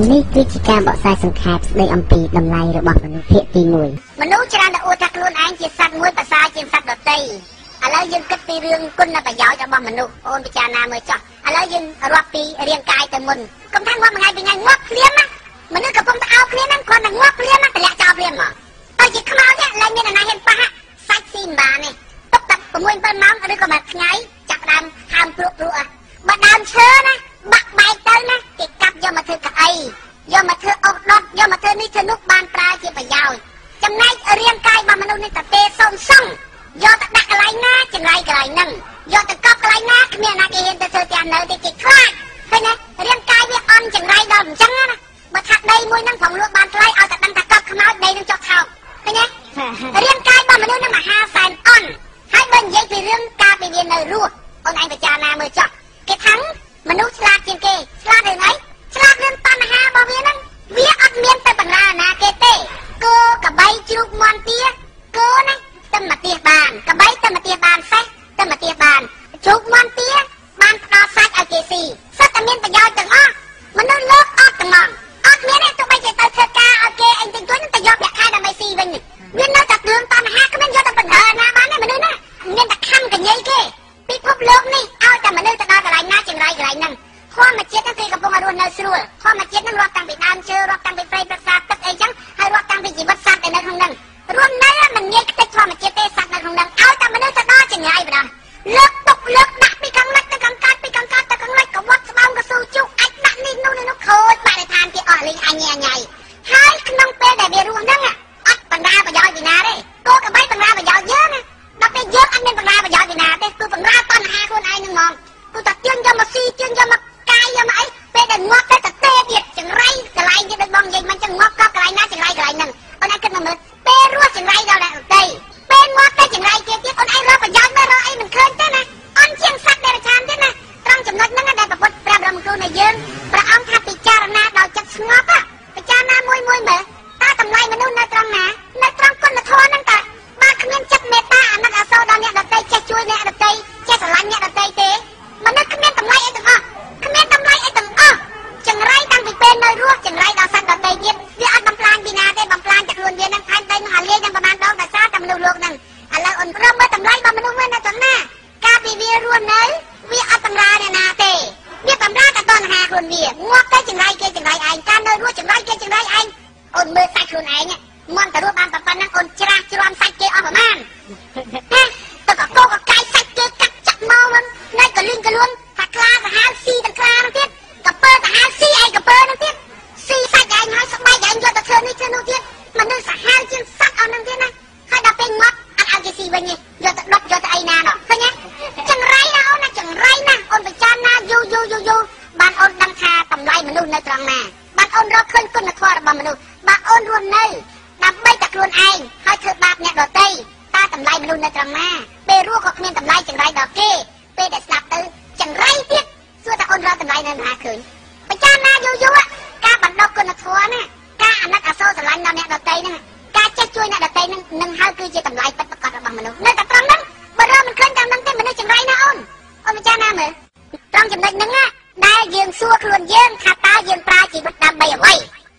នេះគឺជាការបកស្រាយសង្ខេបស្ដីអំពីតម្លៃរបស់មនុស្សភាគទី1មនុស្សច្រើនតែអួតថាខ្លួនឯងជាសត្វមួយប្រសើរជាងសត្វដទៃឥឡូវយើងគិតពីរឿងគុណប្រយោជន៍របស់មនុស្សអូនពិចារណាមើលចុះឥឡូវយើងរាប់ពីរាងកាយទៅមុនកុំថាងាប់មួយថ្ងៃពីរថ្ងៃងាប់ភ្លាមណាមនុស្សកំពុងតែអោបគ្នាហ្នឹងគ្រាន់តែងាប់ភ្លាមណាតម្លាក់ចោលភ្លាមមកទៅជាខ្មោចឡើងមានអាណាហ៊ានប៉ះសាច់ស៊ីមិនបានទេទុកតែ6 7ម៉ោងឬក៏មួយថ្ងៃចាប់ដើមហើមព្រក់បើដើមឈើណាបាក់បែកទៅណាគេកាប់យកមកធ្វើកៅអីយកមកធ្វើអុសដុតយកមកធ្វើនេះធ្វើនោះបានប្រើជាប្រយោជន៍ចំណែករាងកាយរបស់មនុស្សនេះតែទេសុំសឹងយកទៅដាក់កន្លែងណាចង្រៃកន្លែងហ្នឹងយកទៅកប់កន្លែងណាគ្មានណាគេហ៊ានទៅធ្វើત્યાંនៅទេគេខ្លាចឃើញទេរាងកាយវាអន់ចង្រៃដល់អញ្ចឹងណាបើថាដីមួយហ្នឹងផងលក់បានថ្លៃឲ្យតែដឹងថាកប់ខ្មោចដីនឹងចុះថោកឃើញទេរាងកាយរបស់មនុស្សនឹងមហាសែនអន់ហើយបើនិយាយពីរឿងការពីវានៅរស់អូនឯងពិចារណាមើលចុះគេថាមនុស្សឆ្លាតជាងគេឆ្លាតរឿងអីឆ្លាតរឿងតណ្ហារបស់វាហ្នឹងវាអត់មានទៅបណ្ដាណាគេទេគោកបីជ្រូកមាន់ទាគោណាទៅមកទៀសបានកបីទៅមកទៀសបានសេះទៅមកទៀសបានជ្រូកមាន់ទាបានផ្ដល់សាច់ឲ្យគេស៊ីសិតតែមានប្រយោជន៍ទាំងអស់មនុស្សលើកអត់ទាំងអស់អត់មានទេទោះបីជាទៅធ្វើការឲ្យគេអីតិចតួចទៅយកប្រាក់ខែដើម្បីស៊ីវិញវានៅតែរឿងតណ្ហាគ្មានយកទៅបណ្ដាណាបានទេមនុស្សណាមានតែខំកញ្ញៃគេពិភពលោកនេះឲ្យតែមនុស្សទៅដល់កន្លែងណាចង្រៃកន្លែងហ្នឹងធម្មជាតិហ្នឹងគេកំពុងរស់នៅស្រួលធម្មជាតិហ្នឹងរាប់តាំងពីដើមឈើរាប់តាំងពីព្រៃព្រឹក្សាទឹកអីចឹងហើយរាប់តាំងពីជីវិតសត្វដែលនៅក្នុងហ្នឹងរស់នៅមិនងាយខ្ទេចធម្មជាតិទេសត្វនៅក្នុងហ្នឹងឲ្យតែមនុស្សទៅដល់ចង្រៃបណ្ដាលើកទុកលើកដាក់ពីខាងលិចទៅខាងកើតពីខាងកើតទៅខាងលិចក៏វត្តស្បោងក៏ស៊ូជុកអាចដាក់នេះនោះខូចបរិស្ថានគេអស់លេងអញញ៉ៃហើយក្នុងពេលដែលវារស់ហ្នឹងអត់បណ្ដាប្រយោជន៍ពីណាទេគោកបីបណ្ដាប្រយោជន៍យើងណាដល់ពេលយើងអត់មានបណ្ដាប្រយោជន៍ពីណាទេគឺបណ្ដាបញ្ហាខ្លួនឯងហ្នឹងហ្មងគឺតែជឿនយកមកស៊ីជឿនយកមកកាយយកមកអីពេលដែលងាប់ទៅតែទៀតចង្រៃកន្លែងទៀតដូចបងនិយាយមិនចឹងងាប់កប់កន្លែងណាចង្រៃកន្លែងហ្នឹងអូនឯងគិតមកមើលពេលរស់ចង្រៃដល់អ្នកដទៃពេលងាប់ទៅចង្រៃទៀតអូនឯងរកប្រយោជន៍មើលរកអីមិនឃើញទេណាអន់ជាងសត្វដែលឆានទៀតណាត្រង់ចំណុចហ្នឹងដែលប្រពុតប្រាប់រំគ្រូនៃយើងព្រះអង្គថាពិចារណាដល់ចិត្តស្ងប់ពិចារណាមួយមើលតើតម្លៃមនុស្សនៅត្រង់ណានៅត្រង់គុណធម៌ហ្នឹងតើបើគ្មានចិត្តមេត្តាអាណិតអាសូរដល់អ្នកដទៃចេះជួយអ្នកដទៃចេះស្រឡាញ់អ្នកដទៃទេមនុស្សគ្មានតម្លៃអីទាំងអស់គ្មានតម្លៃអីទាំងអស់ចង្រៃតាំងពីពេលនៅរស់ចង្រៃដល់សត្វដទៃទៀតវាអត់បំផ្លាញពីណាទេបំផ្លាញតែខ្លួនវានឹងថែមតែនឹងអាលាយនឹងប្រហែលដងដោយសារតែមនុស្សលោកហ្នឹងឥឡូវអូនព្រមមើលតម្លៃរបស់មនុស្សវិញនៅត្រង់ណាកាលពីវារស់នៅវាអត់តម្រាអ្នកណាទេវាតម្រាតែតណ្ហាខ្លួនវាងាប់ទៅចង្រៃគេចង្រៃឯងកាលនៅរស់ចង្រៃគេចង្រៃឯងអូនមើលសាច់ខ្លួនឯងមិនតែរស់បានប៉ុណ្ណឹងអូនច្រាស់ជ្រាំសាច់គេអស់ប្រហែលទៅកកកកាយសាច់គេកាត់ចាក់មកហ្នឹងនៅកលឿនកលួនថាខ្លាសាហាវស៊ីទាំងខ្លាហ្នឹងទៀតកពើសាហាវស៊ីឯងកពើហ្នឹងទៀតស៊ីសាច់ឯងហើយស្បែកឯងយកទៅធ្វើនេះធ្វើនោះទៀតមនុស្សសាហាវជាងសត្វអស់ហ្នឹងទៀតណាហើយដល់ពេលងាប់អត់ឲ្យគេស៊ីវិញទេយកទៅដុតយកទៅអីណានោះឃើញទេចង្រៃណាអូនណាចង្រៃណាអូនពិចារណាយូរបានអូនដឹងថាតម្លៃមនុស្សនៅត្រង់ណាបានអូនរកឃើញគុណធម៌របស់មនុស្សបើអូនរស់នៅដើម្បីតែខ្លួនឯងហើយធ្វើបាបអ្នកដទៃតើតម្លៃមនុស្សនៅត្រង់ណាពេលរស់ក៏គ្មានតម្លៃចង្រៃដល់គេពេលដែលស្លាប់ទៅចង្រៃទៀតសួរថាអូនរកតម្លៃនៅណាឃើញពិចារណាយូរការបណ្ដុះគុណធម៌ណាការអាណិតអាសូរស្រឡាញ់ដល់អ្នកដទៃហ្នឹងការចេះជួយអ្នកដទៃហ្នឹងនឹងហើយគឺជាតម្លៃពិតប្រាកដរបស់មនុស្សនៅតែត្រង់ហ្នឹងបើរកមិនឃើញតាមហ្នឹងទេមនុស្សចង្រៃណាអូនពិចារណាមើលត្រង់ចំណុចហ្នឹងដែលយើងសួរខ្លួនយើងថាតើយើងប្រើជីវិតដើម្បីអ្វី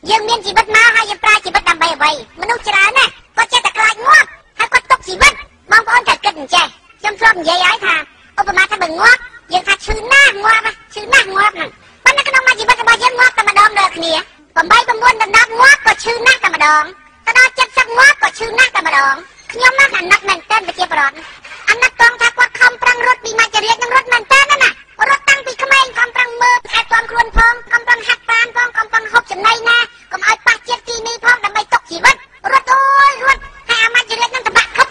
យើងមានជីវិតមកហើយយើងប្រើជីវិតដើម្បីអ្វីមនុស្សច្រើនណាស់គាត់ចេះតែខ្លាចងាប់ហើយគាត់ទុកជីវិតបងប្អូនតែគិតអញ្ចេះខ្ញុំធ្លាប់និយាយហើយថាឧបមាថាបើងាប់យើងថាឈឺណាស់ងាប់ហ្នឹងប៉ុន្តែក្នុងមួយជីវិតរបស់យើងងាប់តែម្ដងដូចគ្នា8 9 10ងាប់ក៏ឈឺណាស់តែម្ដងទៅដល់70ងាប់ក៏ឈឺណាស់តែម្ដងខ្ញុំណាស់អាណិតមែនតើប្រជាប្រដ្ឋអាណិតត្រង់ថាគាត់ខំប្រឹងរត់ពីមច្ចរាជនឹងរត់មែនតើណារត់តាំងពីក្មេងខំប្រឹងមើលថែទាំខ្លួនផងខំប្រឹងហាត់ប្រាណផងខំប្រឹងហូបចំណីណាកុំឲ្យប៉ះជាតិគីមីផងដើម្បីទុកជីវិតរត់ហើយអាមច្ចរាជនឹងតបាក់ខឹប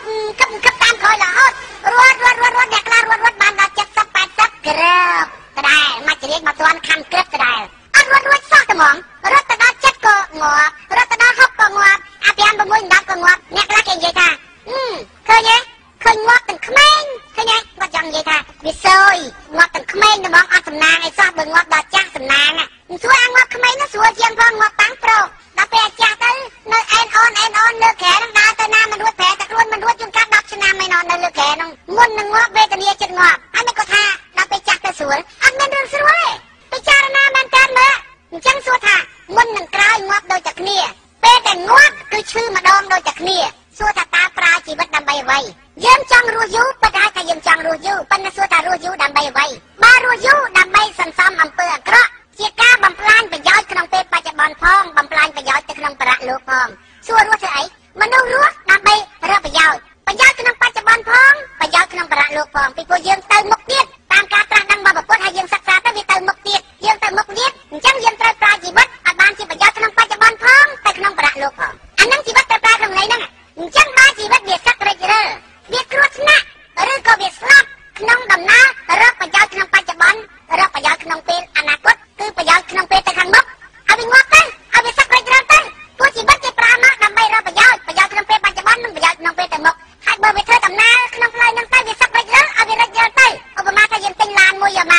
តាមក្រោយរហូតរត់អ្នកខ្លះរត់បានដល់70 80ក្រើបដដែលមច្ចរាជមកទាន់ខំក្រើបដដែលអត់រត់សោះតែហ្មងរត់ទៅដល់ចិត្តក៏ងាប់រត់ទៅដល់60ក៏ងាប់អា5 6 10ក៏ងាប់អ្នកខ្លះគេនិយាយថាឃើញទេឃើញងាប់ទាំងក្មេងឃើញទេគាត់ចង់និយាយថាវាសោយងាប់ទាំងក្មេងតែហ្មងអត់សំណាងអីសោះបើងាប់ដល់ចាស់សំណាងមិនស្រួលអាងាប់ក្មេងនោះស្រួលជាងផងងាប់តាំងប្រុសដល់ពេលអាចាស់ទៅនៅអែនអូនលើក្រែនឹងដើរទៅណាមិនរួចប្រែតែខ្លួនមិនរួចជាងកាត់10ឆ្នាំឯណោះនៅលើក្រែនោះមុននឹងងាប់វេទនាចិត្តងាប់ហើយមិនគាត់ថាដល់ពេលចាស់ទៅស្រួលអត់មានរឿងស្រួលទេពិចារណាបានតាមមើលអញ្ចឹងសួរថា មុននឹងក្រោយងាប់ដូចតែគ្នាពេលតែងាប់គឺឈឺម្ដងដូចតែគ្នាសួរថាតើប្រើជីវិតដើម្បីអ្វីយើងចង់រស់យូរប៉ុន្តែថាយើងចង់រស់យូរប៉ុន្តែសួរថារស់យូរដើម្បីអ្វីបើរស់យូរដើម្បីសន្សំអំពើអាក្រក់ជាការបំផ្លាញប្រយោជន៍ក្នុងពេលបច្ចុប្បន្នផងបំផ្លាញប្រយោជន៍ទៅក្នុងបរៈលោកផងសួររស់ធ្វើអីមនុស្សរស់ដើម្បីរកប្រយោជន៍ក្នុងបច្ចុប្បន្នផងប្រយោជន៍ក្នុងបរៈលោកផងពីព្រោះយើងទៅមុខទៀតតាមការត្រាស់ដឹងរបស់ពុទ្ធហើយយើងសិក្សាទៅវាទៅមុខទៀតយើងទៅមុខទៀតអញ្ចឹងយើងត្រូវប្រើជីវិតឲ្យបានជាប្រយោជន៍ក្នុងបច្ចុប្បន្នផងទៅក្នុងបរៈលោកផងអានឹងជីវិតត្រូវប្រើក្នុងថ្ងៃហ្នឹងអញ្ចឹងបើជីវិតវាសឹករិចរើវាគ្រោះថ្នាក់ឬក៏វាស្លាប់ក្នុងដំណើររកប្រយោជន៍ក្នុងបច្ចុប្បន្នរកប្រយោជន៍ក្នុងពេលអនាគតគឺប្រយោជន៍ក្នុងពេលទៅខាងមុខឲ្យវាងាប់ទៅឲ្យវាសឹករិចរើទៅព្រោះជីវិតគេប្រើមកដើម្បីរកប្រយោជន៍ក្នុងពេលបច្ចុប្បន្ននិងប្រយោជន៍ក្នុងពេលទៅមុខហើយបើវាធ្វើដំណើរក្នុងផ្លូវហ្នឹងទៅវាសឹករិចរើឲ្យវារិចរើទៅឧបមាថាយើងទិញឡានមួយយកម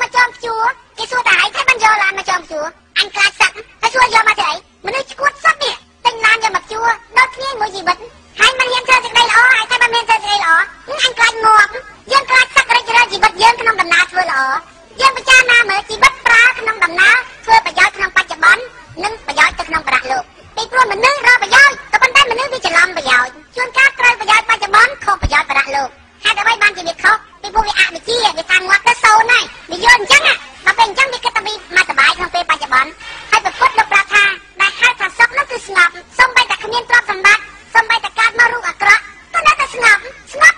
កចងព្យួរគេសួរថាហេតុតែបានយកឡានមកចងព្យួរអញខ្លាចសឹកហើយសួរយកមកធ្វើអីមនុស្សឈួតសឹកនេះទិញឡានយកមកព្យួរដូចគ្នាមួយជីវិតហើយមិនហ៊ានធ្វើសេចក្តីល្អហើយតែមិនមានធ្វើសេចក្តីល្អអញខ្លាចងាប់យើងខ្លាចសឹករិចរើជីវិតយើងក្នុងដំណើរធ្វើល្អយើងពិចារណាមើលជីវិតប្រើក្នុងដំណើរធ្វើប្រយោជន៍ក្នុងបច្ចុប្បន្ននិងប្រយោជន៍ទៅក្នុងបរៈលោកពីព្រោះមនុស្សរកប្រយោជន៍ក៏ប៉ុន្តែមនុស្សវាច្រឡំប្រយោជន៍ជួនកាលត្រូវប្រយោជន៍បច្ចុប្បន្នខុសប្រយោជន៍បរៈលោកហេតុអ្វីបានជាវាខុសពីព្រោះវាអវិជ្ជាវាថាងាប់ទៅសូន្យហើយវាយល់អញ្ចឹងដល់ពេលអញ្ចឹងវាគិតថាវាមកសុបាយក្នុងពេលបច្ចុប្បន្នហើយប្រពុតលោកប្រាប់ថាដែលហេតុថាសុខនោះគឺស្ងប់សូម្បីតែគ្មានទ្រព្យសម្បត្តិសូម្បីតែកើតមករូបអាក្រក់ក៏នៅតែស្ងប់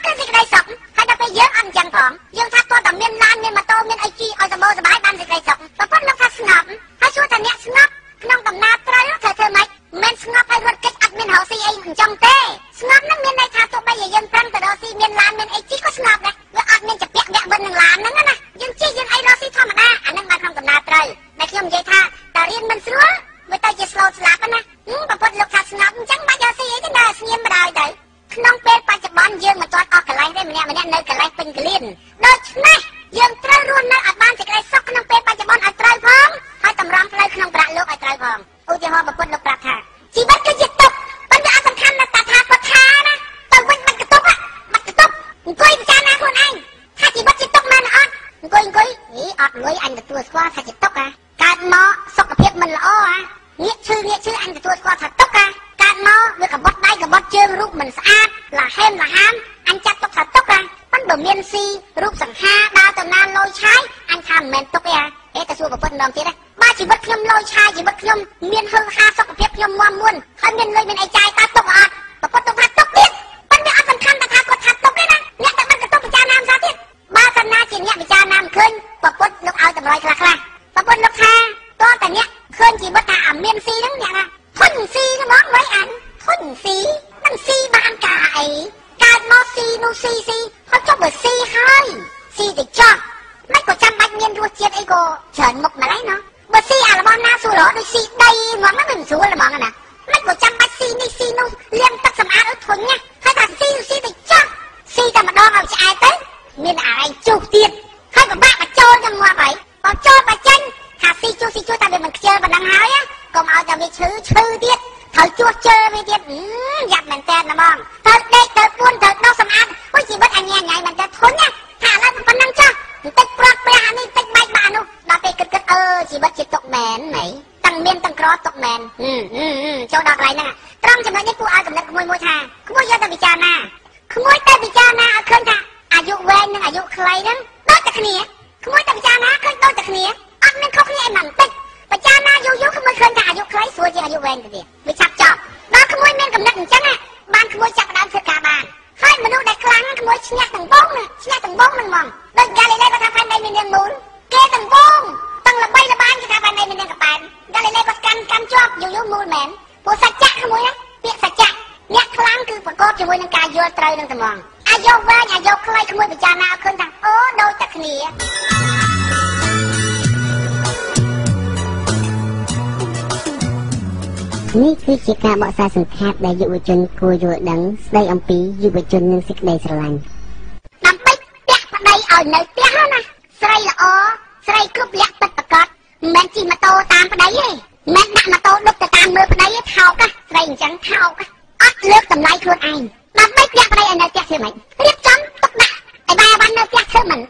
គឺសេចក្តីសុខហើយដល់ពេលយើងអត់អញ្ចឹងផងយើងថាគាត់តែមានឡានមានម៉ូតូមានអីជិះឲ្យសម្បូរសប្បាយបានសេចក្តីសុខប្រពុតលោកថាស្ងប់ហើយសួរថាអ្នកស្ងប់ក្នុងដំណើរត្រូវធ្វើម៉េចមិនស្ងប់ហើយរត់គេចអត់មានរកស៊ីអីអញ្ចឹងទេស្ងប់ហ្នឹងមានន័យថាទោះបីជាយើងប្រឹងទៅរកស៊ីមានឡានមានអីជិះក៏ស្ងប់ដែរវាអត់មានចាពាក់វាក់វិននឹងឡានហ្នឹងណាយើងជិះយើងអីរកស៊ីធម្មតាអាហ្នឹងបានក្នុងដំណើរត្រូវតែខ្ញុំនិយាយថាតើរៀនមិនស្រួលវាទៅជាស្លូតស្លាប់ណាប្រពុតលោកថាស្ងប់អញ្ចឹងបាច់រកស៊ីអីទេណាស្ងៀមបណ្ដោយទៅក្នុងពេលបច្ចុប្បន្នយើងមិនទាន់អស់កន្លែងទេម្នាក់នៅកន្លែងពេញកលៀនដូច្នេះយើងត្រូវរស់នៅឲ្យបានសេចក្តីសុខក្នុងពេលបច្ចុប្បន្នឲ្យត្រូវផងហើយតម្រង់ផ្លូវក្នុងប្រាក់លោកឲ្យត្រូវផងឧទាហរណ៍ប្រពុតលោកប្រាប់ថាជីវិតគឺជាទុកប៉ុន្តែអត់សំខាន់ណាស់តាថាគាត់ថាណាទៅវិញបាត់កតុបអង្គុយពិចារណាខ្លួនឯងថាជីវិតជាទុកមែនអត់អង្គុយអត់លុយអញទទួលស្គាល់ថាជាទុកកើតមកសុខភាពមិនល្អងាកឈឺអញទទួលស្គាល់ថាទុកកើតមកវាកបត់ដៃកបត់ជើងរូបមិនស្អាតលាហេមលាហាមអញចាត់ទុកថាទុកប៉ុន្តែបើមានស៊ីរូបសង្ហាដើរទៅណាលយឆាយអញថាមិនមែនទុកទេតែសួរប្រពន្ធម្ដងទៀតបើជីវិតខ្ញុំលយឆាយជីវិតខ្ញុំមានហឹងហាសុខភាពខ្ញុំមាំមួនហើយមានលុយមានអីចាយតើទុកអត់ប្រពន្ធទុកថាទុកទៀតប៉ុន្តែអត់សំខាន់ថាគាត់ថាទុកទេណាអ្នកតែបាត់ទុកពិចារណាមិនសាទៀតបើសិនណាជាអ្នកពិចារណាមិនឃើញប្រពន្ធលោកឲ្យតម្រុយខ្លះប្រពន្ធលោកថាតើតែអ្នកឃើញជីវិតថាអាមានស៊ីហ្នឹងអ្នកណាធុញស៊ីហ្មងໄວអញធុញស៊ីមិនស៊ីបានការអីកើតមកស៊ីនោះស៊ីហើយចុះបើស៊ីហើយស៊ីទៅចោះមិនក៏ចាំបាច់មានរសជាតិអីក៏ច្រើនមុខម្ល៉េះណាបើស៊ីអារបស់ណាស្រួលដូចស៊ីដីហ្មងមិនស្រួលហ្មងណាមិនក៏ចាំបាច់ស៊ីនេះស៊ីនោះលាងទឹកសម្អាតឲ្យធុញណាហើយថាស៊ីទៅចោះស៊ីតែម្ដងឲ្យឆ្អែតទៅមានអាឯងជុះទៀតហើយពិបាកបញ្ចូលទៅងាប់ហើយបើចូលបើចាញ់ថាស៊ីជុះតែវាមិនខ្ជិលប៉ុណ្ណឹងហើយកុំឲ្យតែវាឈឺទៀតត្រូវជួសជើវាទៀតយ៉ាប់មែនតើហ្មងត្រូវដេកត្រូវពួនត្រូវដោះសម្អាតអូជីវិតអញញ៉ៃមែនតើធុញណាថាឥឡូវប៉ុណ្ណឹងចុះបន្តិចប្រត់ព្រះអានេះបន្តិចបែកបាក់នោះដល់ពេលគិតជីវិតជាទុកមែនហីទាំងមានទាំងក្រទុកមែនចូលដល់កន្លែងហ្នឹងត្រង់ចំណុចនេះពួកឲ្យកំណត់ក្មួយថាក្មួយយកទៅពិចារណាក្មួយទៅពិចារណាឲ្យឃើញថាអាយុវែងនិងអាយុខ្លីហ្នឹងដូចតែគ្នាក្មួយទៅពិចារណាឃើញដូចតែគ្នាអត់មានខុសគ្នាឯបន្តិចពិចារណាយូរក្មួយឃើញថាអាយុខ្លីស្រួលជាងអាយុវែងទៅទៀតវាឆាប់ចប់ដល់ក្មួយមានកំណត់អញ្ចឹងបានក្មួយចាប់ដើមធ្វើការបានហើយមនុស្សដែលខ្លាំងក្មួយឈ្នះទាំងបងហ្នឹងហ្មងដូចកាលីលេគាត់ថាផែនដីមាននាងមូលគេទាំងបងទាំងល្បីល្បាញគេថាផែនដីមាននាងកប៉ែនកាលីលេគាត់កាន់ជាប់យូរមូលមែនព្រោះសច្ចៈក្មួយណាពាក្យសច្ចៈអ្នកខ្លាំងគឺប្រកបជាមួយនឹងការយល់ត្រូវនឹងត្មងអាយុវែងអាយុខ្លីក្មួយពិចារណាឃើញថាអូដូចតែគ្នានេះគឺជាការបកស្រាយសង្ខេបដែលយុវជនគួរយល់ដឹងស្ដីអំពីយុវជននិងសេចក្តីស្រឡាញ់ដើម្បីពាក់ប្តីឲ្យនៅផ្ទះណាស្រីល្អស្រីគ្រប់លក្ខពិតប្រាកដមិនមែនជិះម៉ូតូតាមប្តីទេមិនដាក់ម៉ូតូដុបទៅតាមមើលប្តីទេថោកស្រីអញ្ចឹងថោកអត់លើកតម្លៃខ្លួនឯងដើម្បីពាក់ប្តីឲ្យនៅផ្ទះធ្វើម៉េចរៀបចំទុកដាក់ឲ្យបាននៅផ្ទះធ្វើមិន